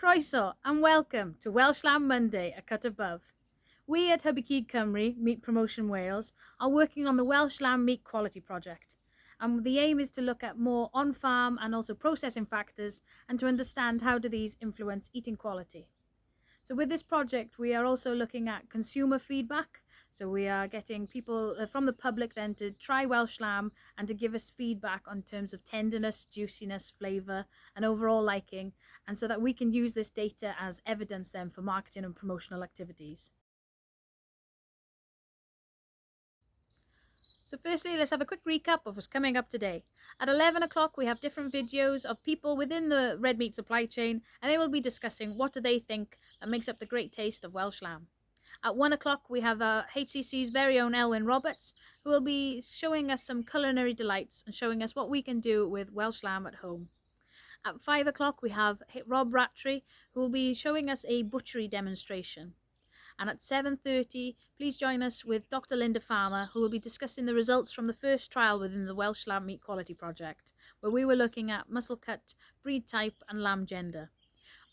Croeso and welcome to Welsh Lamb Monday, a cut above. We at Hubby Cig Cymru, Meat Promotion Wales, are working on the Welsh Lamb Meat Quality Project. And the aim is to look at more on-farm and also processing factors and to understand how do these influence eating quality. So with this project, we are also looking at consumer feedback. So we are getting people from the public then to try Welsh lamb and to give us feedback on terms of tenderness, juiciness, flavour and overall liking, and so that we can use this data as evidence then for marketing and promotional activities. So firstly, let's have a quick recap of what's coming up today. At 11 o'clock, we have different videos of people within the red meat supply chain, and they will be discussing what do they think that makes up the great taste of Welsh lamb. At 1 o'clock, we have HCC's very own Elwyn Roberts, who will be showing us some culinary delights and showing us what we can do with Welsh lamb at home. At 5 o'clock, we have Rob Rattray, who will be showing us a butchery demonstration. And at 7:30, please join us with Dr. Linda Farmer, who will be discussing the results from the first trial within the Welsh Lamb Meat Quality Project, where we were looking at muscle cut, breed type and lamb gender.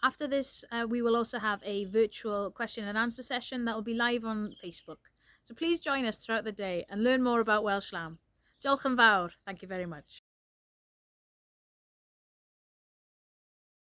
After this, we will also have a virtual question and answer session that will be live on Facebook. So please join us throughout the day and learn more about Welsh lamb. Diolch yn fawr. Thank you very much.